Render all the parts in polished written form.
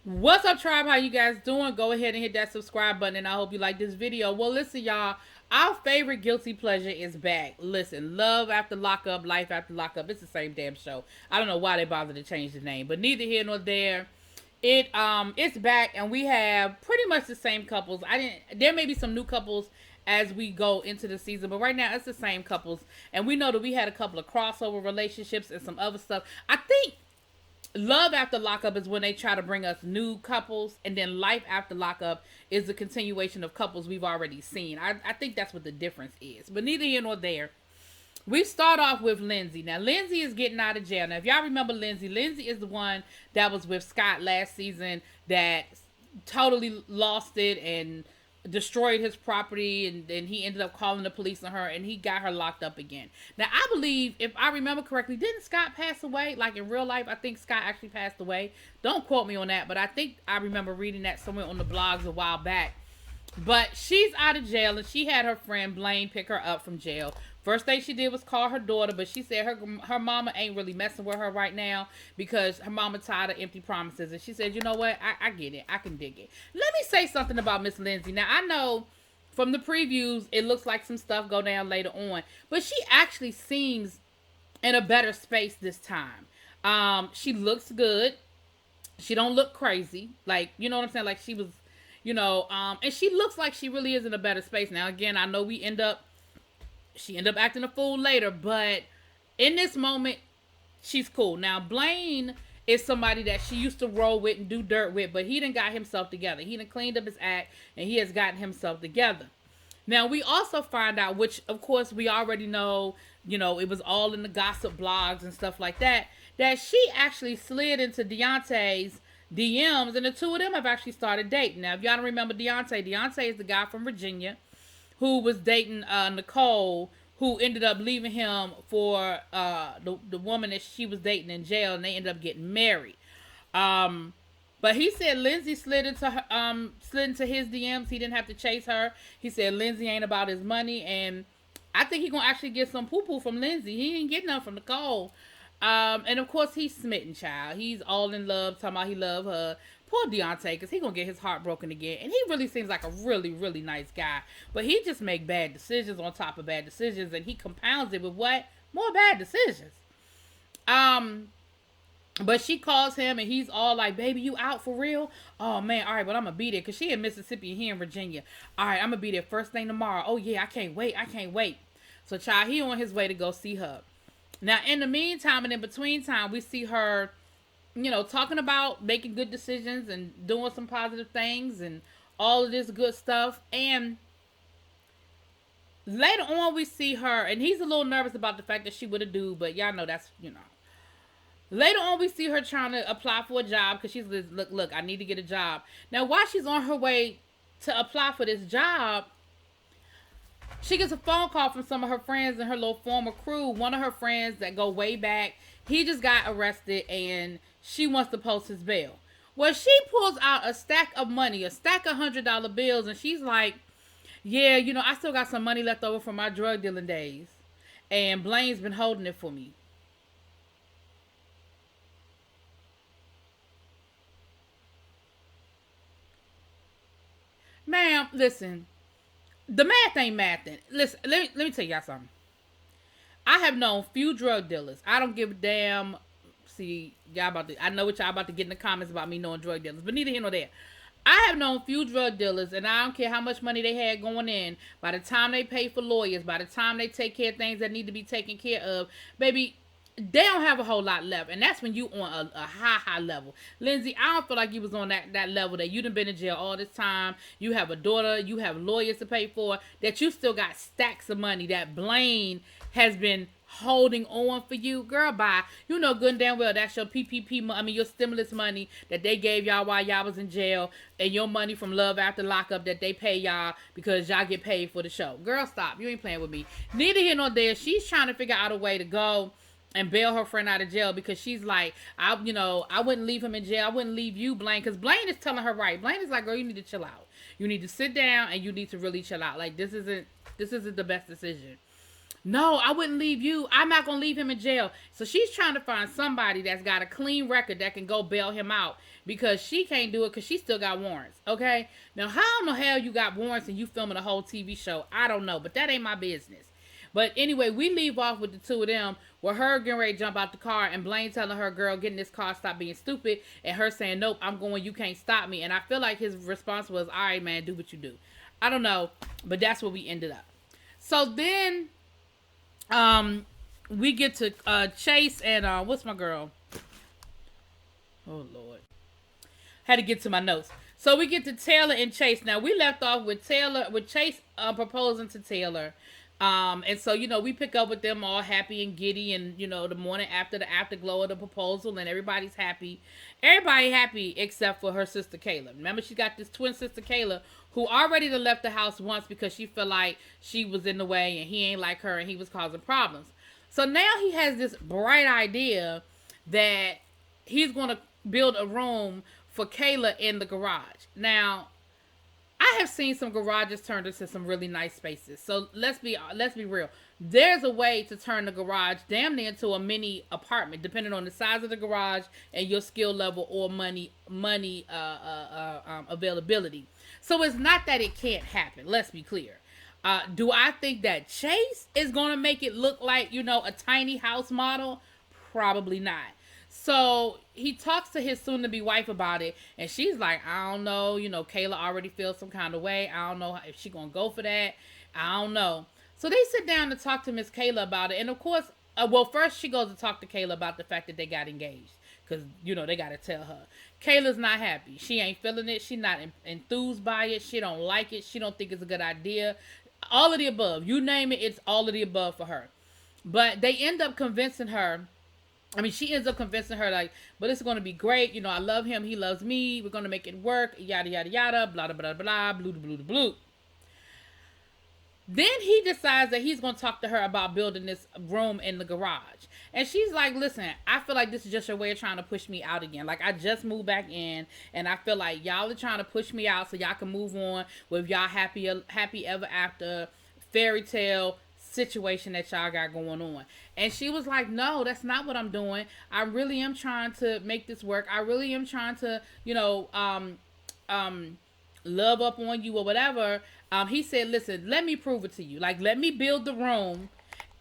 What's up, tribe? How you guys doing? Go ahead and hit that subscribe button, and I hope you like this video. Well, listen, y'all. Our favorite guilty pleasure is back. Listen, Love After Lockup, Life After Lockup. It's the same damn show. I don't know why they bothered to change the name, but neither here nor there. It's back, and we have pretty much the same couples. There may be some new couples as we go into the season, but right now it's the same couples, and we know that we had a couple of crossover relationships and some other stuff. I think Love After Lockup is when they try to bring us new couples, and then Life After Lockup is the continuation of couples we've already seen. I think that's what the difference is. But neither here nor there. We start off with Lindsay. Now, Lindsay is getting out of jail. Now, if y'all remember Lindsay, Lindsay is the one that was with Scott last season that totally lost it and destroyed his property, and then he ended up calling the police on her, and he got her locked up again. Now, I believe, if I remember correctly, didn't Scott pass away? Like, in real life, I think Scott actually passed away. Don't quote me on that, but I think I remember reading that somewhere on the blogs a while back. But she's out of jail, and she had her friend Blaine pick her up from jail. First thing she did was call her daughter, but she said her mama ain't really messing with her right now because her mama tired of empty promises. And she said, you know what? I get it. I can dig it. Let me say something about Miss Lindsay. Now, I know from the previews, it looks like some stuff go down later on, but she actually seems in a better space this time. She looks good. She don't look crazy. Like, you know what I'm saying? Like, she was, and she looks like she really is in a better space. Now, again, I know she ended up acting a fool later, but in this moment, she's cool. Now, Blaine is somebody that she used to roll with and do dirt with, but he done got himself together. He done cleaned up his act, and he has gotten himself together. Now, we also find out, which, of course, we already know, it was all in the gossip blogs and stuff like that she actually slid into Deontay's DMs, and the two of them have actually started dating. Now, if y'all don't remember Deontay is the guy from Virginia who was dating Nicole, who ended up leaving him for the woman that she was dating in jail, and they ended up getting married. But he said Lindsay slid into his DMs. He didn't have to chase her. He said Lindsay ain't about his money, and I think he gonna actually get some poo-poo from Lindsay. He ain't getting nothing from Nicole. And of course he's smitten, child. He's all in love, talking about he love her. Poor Deontay, because he gonna get his heart broken again. And he really seems like a really, really nice guy. But he just make bad decisions on top of bad decisions, and he compounds it with what? More bad decisions. But she calls him, and he's all like, baby, you out for real? Oh, man, all right, but I'm going to be there, because she in Mississippi and he in Virginia. All right, I'm going to be there first thing tomorrow. Oh, yeah, I can't wait. So, child, he on his way to go see her. Now, in the meantime and in between time, we see her, talking about making good decisions and doing some positive things and all of this good stuff. And later on, we see her, and he's a little nervous about the fact that she with a dude, but y'all know that's, Later on, we see her trying to apply for a job because she's like, look, I need to get a job. Now, while she's on her way to apply for this job, she gets a phone call from some of her friends and her little former crew. One of her friends that go way back, he just got arrested, and she wants to post his bail. Well, she pulls out a stack of money, a stack of $100 bills, and she's like, yeah, I still got some money left over from my drug dealing days, and Blaine's been holding it for me. Ma'am, listen, the math ain't mathing. Listen, let me tell y'all something. I have known few drug dealers. I don't give a damn. See, I know what y'all about to get in the comments about me knowing drug dealers, but neither here nor there. I have known few drug dealers, and I don't care how much money they had going in. By the time they pay for lawyers, by the time they take care of things that need to be taken care of, baby, they don't have a whole lot left, and that's when you on a high level. Lindsay, I don't feel like you was on that level, that you done been in jail all this time. You have a daughter, you have lawyers to pay for, that you still got stacks of money that Blaine has been holding on for you. Girl, bye. You know good and damn well that's your PPP, your stimulus money that they gave y'all while y'all was in jail, and your money from Love After Lockup that they pay y'all because y'all get paid for the show. Girl, stop. You ain't playing with me. Neither here nor there. She's trying to figure out a way to go and bail her friend out of jail because she's like, I wouldn't leave him in jail. I wouldn't leave you, Blaine, because Blaine is telling her right. Blaine is like, girl, you need to chill out. You need to sit down and you need to really chill out. Like, this isn't the best decision. No, I wouldn't leave you. I'm not going to leave him in jail. So she's trying to find somebody that's got a clean record that can go bail him out because she can't do it because she still got warrants. Okay? Now, how in the hell you got warrants and you filming a whole TV show? I don't know, but that ain't my business. But anyway, we leave off with the two of them where her getting ready to jump out the car and Blaine telling her, girl, get in this car, stop being stupid. And her saying, nope, I'm going, you can't stop me. And I feel like his response was, all right, man, do what you do. I don't know, but that's where we ended up. So then we get to Chase and what's my girl? Oh, Lord. Had to get to my notes. So we get to Taylor and Chase. Now, we left off with Chase proposing to Taylor. And so, we pick up with them all happy and giddy and, the morning after the afterglow of the proposal and everybody's happy. Everybody happy except for her sister Kayla. Remember, she got this twin sister Kayla who already left the house once because she felt like she was in the way and he ain't like her and he was causing problems. So now he has this bright idea that he's going to build a room for Kayla in the garage. Now, I have seen some garages turned into some really nice spaces. So let's be real. There's a way to turn the garage damn near into a mini apartment, depending on the size of the garage and your skill level or money availability. So it's not that it can't happen. Let's be clear. Do I think that Chase is going to make it look like, a tiny house model? Probably not. So he talks to his soon-to-be wife about it, and she's like, I don't know, Kayla already feels some kind of way. I don't know if she's going to go for that. I don't know. So they sit down to talk to Miss Kayla about it, and of course, first she goes to talk to Kayla about the fact that they got engaged, because, they got to tell her. Kayla's not happy. She ain't feeling it. She's not enthused by it. She don't like it. She don't think it's a good idea. All of the above. You name it, it's all of the above for her. But they end up convincing her. She ends up convincing her, like, but it's going to be great. I love him. He loves me. We're going to make it work. Yada, yada, yada. Blah, blah, blah, blah. Blue, blue, blue. Then he decides that he's going to talk to her about building this room in the garage. And she's like, listen, I feel like this is just your way of trying to push me out again. Like, I just moved back in, and I feel like y'all are trying to push me out so y'all can move on with y'all happy ever after fairy tale situation that y'all got going on. And she was like, no, that's not what I'm doing. I really am trying to make this work. I really am trying to, love up on you or whatever. He said, listen, let me prove it to you. Like, let me build the room.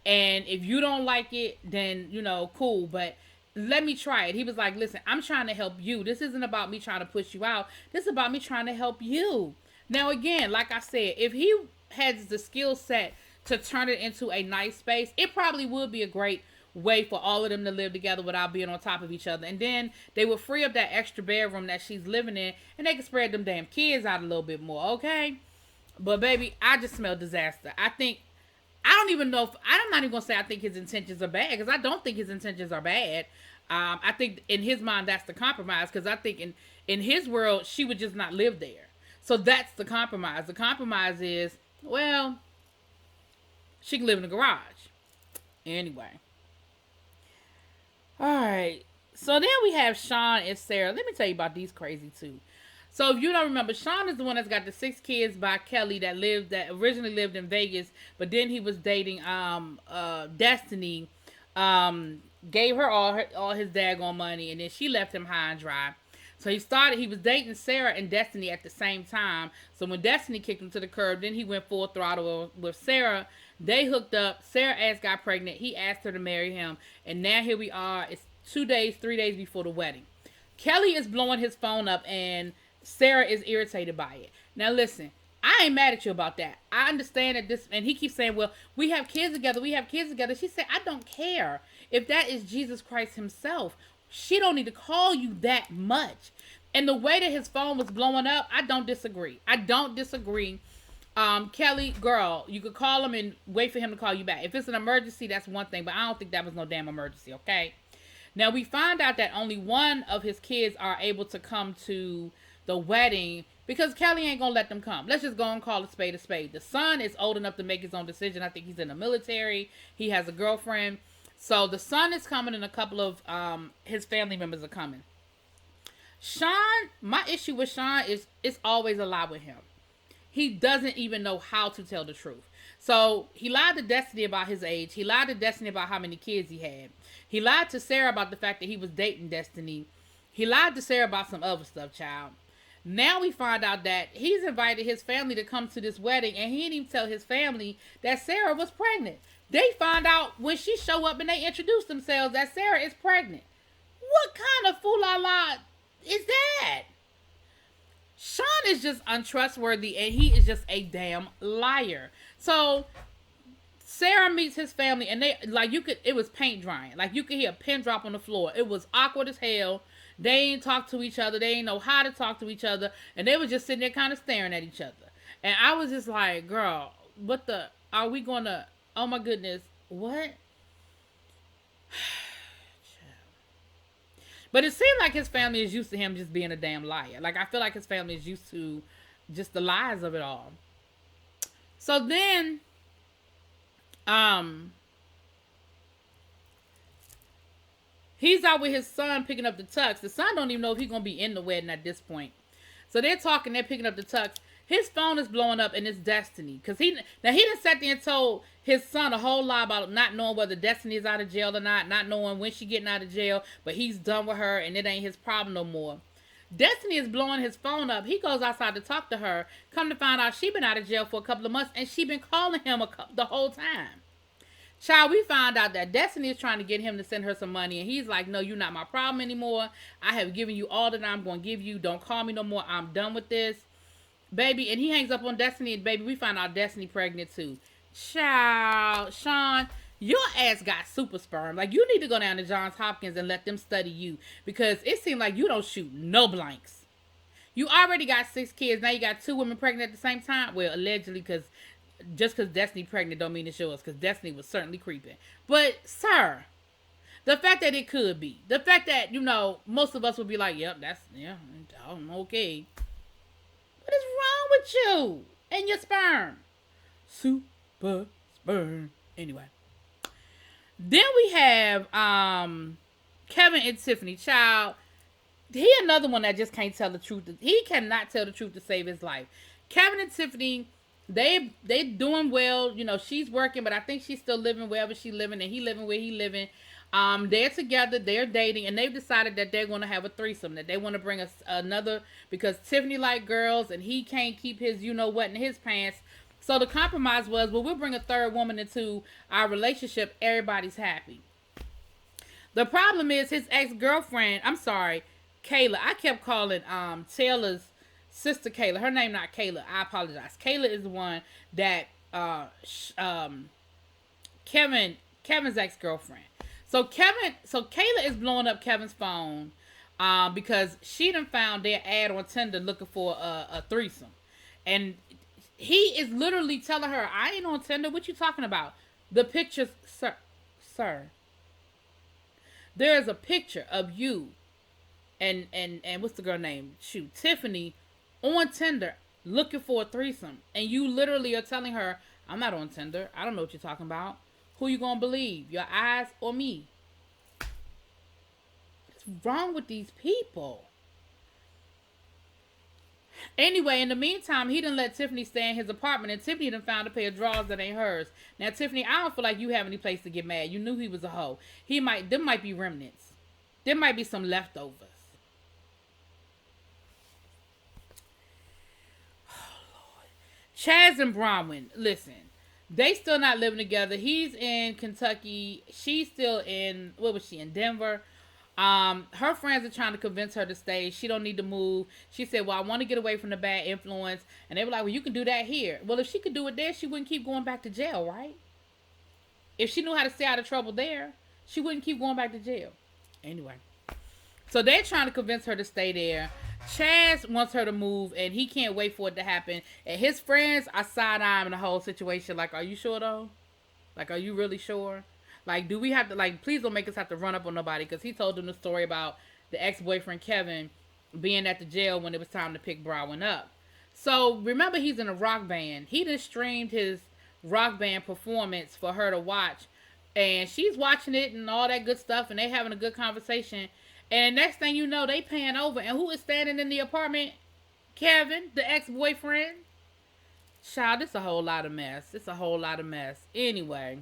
And if you don't like it, then, cool. But let me try it. He was like, listen, I'm trying to help you. This isn't about me trying to push you out. This is about me trying to help you. Now, again, like I said, if he has the skill set to turn it into a nice space, it probably would be a great way for all of them to live together without being on top of each other. And then they would free up that extra bedroom that she's living in, and they could spread them damn kids out a little bit more, okay? But baby, I just smell disaster. I'm not even going to say I think his intentions are bad, because I don't think his intentions are bad. I think in his mind, that's the compromise, because I think in his world, she would just not live there. So that's the compromise. The compromise is, well, she can live in the garage. Anyway. Alright. So then we have Sean and Sarah. Let me tell you about these crazy two. So if you don't remember, Sean is the one that's got the 6 kids by Kelly that originally lived in Vegas, but then he was dating Destiny. Gave her all his daggone money, and then she left him high and dry. So he was dating Sarah and Destiny at the same time. So when Destiny kicked him to the curb, then he went full throttle with Sarah. They hooked up. Sarah got pregnant. He asked her to marry him. And now here we are. It's 3 days before the wedding. Kelly is blowing his phone up and Sarah is irritated by it. Now listen, I ain't mad at you about that. I understand that and he keeps saying, well, we have kids together. She said, I don't care if that is Jesus Christ himself. She don't need to call you that much. And the way that his phone was blowing up, I don't disagree. Kelly, girl, you could call him and wait for him to call you back. If it's an emergency, that's one thing, but I don't think that was no damn emergency, okay? Now, we find out that only one of his kids are able to come to the wedding because Kelly ain't gonna let them come. Let's just go and call a spade a spade. The son is old enough to make his own decision. I think he's in the military. He has a girlfriend. So the son is coming and a couple of his family members are coming. Sean, my issue with Sean is it's always a lie with him. He doesn't even know how to tell the truth. So he lied to Destiny about his age. He lied to Destiny about how many kids he had. He lied to Sarah about the fact that he was dating Destiny. He lied to Sarah about some other stuff, child. Now we find out that he's invited his family to come to this wedding, and he didn't even tell his family that Sarah was pregnant. They find out when she show up and they introduce themselves that Sarah is pregnant. What kind of fool-la-la is that? Sean is just untrustworthy, and he is just a damn liar. So Sarah meets his family, and they it was paint drying. Like, you could hear a pin drop on the floor. It was awkward as hell. They ain't talk to each other. They ain't know how to talk to each other, and they were just sitting there kind of staring at each other. And I was just like, girl, what the? Are we gonna? Oh my goodness, what? But it seemed like his family is used to him just being a damn liar. Like, I feel like his family is used to just the lies of it all. So then, he's out with his son picking up the tux. The son don't even know if he's going to be in the wedding at this point. So they're talking, they're picking up the tux. His phone is blowing up, and it's Destiny. Because he done sat there and told his son a whole lot about not knowing whether Destiny is out of jail or not knowing when she getting out of jail, but he's done with her, and it ain't his problem no more. Destiny is blowing his phone up. He goes outside to talk to her. Come to find out, she been out of jail for a couple of months, and she been calling him the whole time. Child, we found out that Destiny is trying to get him to send her some money, and he's like, no, you're not my problem anymore. I have given you all that I'm going to give you. Don't call me no more. I'm done with this. Baby, and he hangs up on Destiny, and baby, we find out Destiny pregnant too. Child, Sean, your ass got super sperm. Like, you need to go down to Johns Hopkins and let them study you, because it seems like you don't shoot no blanks. You already got 6 kids. Now you got 2 women pregnant at the same time. Well, allegedly, because just because Destiny pregnant don't mean it's yours, because Destiny was certainly creeping. But, sir, the fact that it could be, the fact that, most of us would be like, yep, I'm okay. What is wrong with you and your sperm? Super sperm. Anyway. Then we have Kevin and Tiffany. Child, he another one that just can't tell the truth. He cannot tell the truth to save his life. Kevin and Tiffany, they doing well. She's working, but I think she's still living wherever she's living, and he living where he living. They're together, they're dating, and they've decided that they're going to have a threesome, that they want to bring us another, because Tiffany like girls, and he can't keep his what in his pants. So the compromise was, well, we'll bring a third woman into our relationship. Everybody's happy. The problem is his ex-girlfriend, I'm sorry, Kayla. I kept calling Taylor's sister Kayla. Her name not Kayla. I apologize. Kayla is the one that Kevin's ex-girlfriend. So Kayla is blowing up Kevin's phone because she done found their ad on Tinder looking for a threesome. And he is literally telling her, I ain't on Tinder. What you talking about? The pictures, sir. There is a picture of you and what's the girl name? Shoot, Tiffany on Tinder looking for a threesome. And you literally are telling her, I'm not on Tinder. I don't know what you're talking about. Who you gonna believe? Your eyes or me? What's wrong with these people? Anyway, in the meantime, he done let Tiffany stay in his apartment, and Tiffany done found a pair of drawers that ain't hers. Now, Tiffany, I don't feel like you have any place to get mad. You knew he was a hoe. Them might be remnants. There might be some leftovers. Oh, Lord. Chaz and Bronwyn, listen. They still not living together. He's in Kentucky. She's still in, in Denver. Her friends are trying to convince her to stay. She don't need to move. She said, well, I want to get away from the bad influence. And they were like, well, you can do that here. Well, if she could do it there, she wouldn't keep going back to jail, right? If she knew how to stay out of trouble there, she wouldn't keep going back to jail. Anyway. So they're trying to convince her to stay there. Chaz wants her to move, and he can't wait for it to happen. And his friends are side-eyeing the whole situation. Like, are you sure, though? Like, are you really sure? Like, do we have to, please don't make us have to run up on nobody, because he told them the story about the ex-boyfriend, Kevin, being at the jail when it was time to pick Bronwyn up. So, remember, he's in a rock band. He just streamed his rock band performance for her to watch, and she's watching it and all that good stuff, and they having a good conversation. And next thing you know, they pan over. And who is standing in the apartment? Kevin, the ex-boyfriend. Child, it's a whole lot of mess. It's a whole lot of mess. Anyway,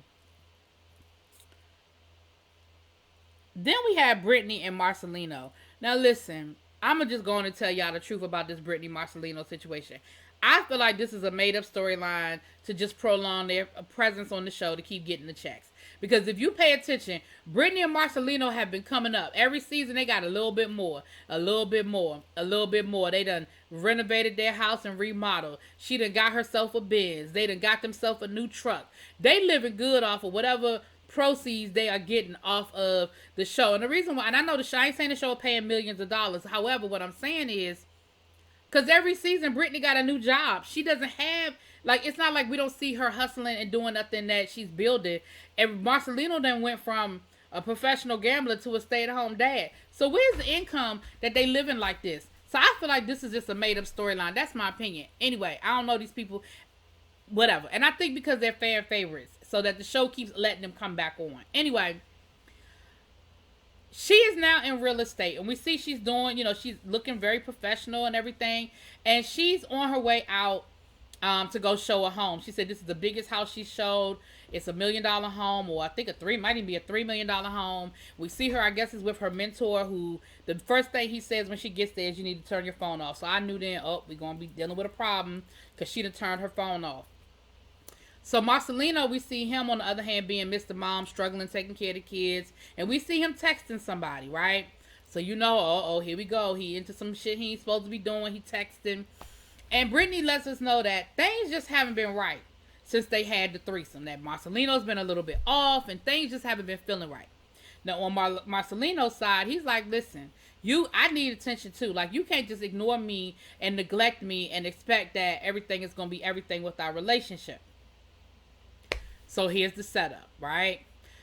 then we had Brittany and Marcelino. Now listen, I'm gonna just go on and tell y'all the truth about this Brittany Marcelino situation. I feel like this is a made up storyline to just prolong their presence on the show to keep getting the checks. Because if you pay attention, Brittany and Marcelino have been coming up. Every season they got a little bit more, a little bit more, a little bit more. They done renovated their house and remodeled. She done got herself a Benz. They done got themselves a new truck. They living good off of whatever proceeds they are getting off of the show. And the reason why, and I know the show, I ain't saying the show paying millions of dollars. However, what I'm saying is, because every season Brittany got a new job. She doesn't have, like, it's not like we don't see her hustling and doing nothing that she's building. And Marcelino then went from a professional gambler to a stay-at-home dad. So where's the income that they living like this? So I feel like this is just a made-up storyline. That's my opinion. Anyway, I don't know these people. Whatever. And I think because they're fan favorites, so that the show keeps letting them come back on. Anyway, she is now in real estate, and we see she's doing, she's looking very professional and everything, and she's on her way out to go show a home. She said this is the biggest house she showed. It's $1 million home, or I think might even be a $3 million home. We see her, I guess, is with her mentor, who the first thing he says when she gets there is you need to turn your phone off. So I knew then, we're going to be dealing with a problem because she done turned her phone off. So Marcelino, we see him on the other hand being Mr. Mom, struggling, taking care of the kids. And we see him texting somebody, right? So here we go. He into some shit he ain't supposed to be doing. He texting. And Brittany lets us know that things just haven't been right since they had the threesome. That Marcelino's been a little bit off and things just haven't been feeling right. Now on Marcelino's side, he's like, listen, I need attention too. Like, you can't just ignore me and neglect me and expect that everything is going to be everything with our relationship. So here's the setup, right?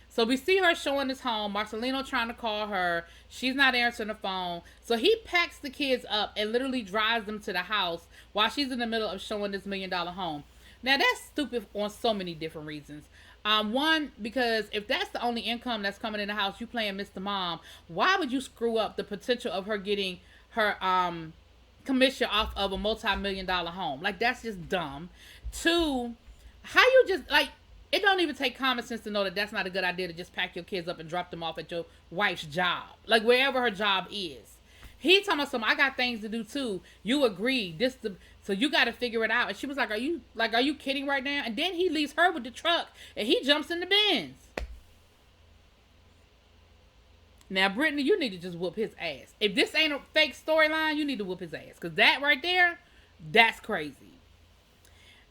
So we see her showing this home. Marcelino trying to call her. She's not answering the phone. So he packs the kids up and literally drives them to the house while she's in the middle of showing this $1 million home. Now, that's stupid on so many different reasons. One, because if that's the only income that's coming in the house, you playing Mr. Mom, why would you screw up the potential of her getting her commission off of a multi-million-dollar home? Like, that's just dumb. Two, how you just, like, it don't even take common sense to know that that's not a good idea to just pack your kids up and drop them off at your wife's job. Like, wherever her job is. He told me something, I got things to do too. You agree. So you got to figure it out. And she was like, are you kidding right now? And then he leaves her with the truck and he jumps in the Benz. Now, Brittany, you need to just whoop his ass. If this ain't a fake storyline, you need to whoop his ass. Because that right there, that's crazy.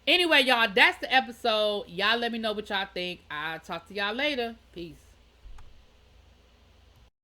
Anyway, y'all, that's the episode. Y'all let me know what y'all think. I'll talk to y'all later. Peace.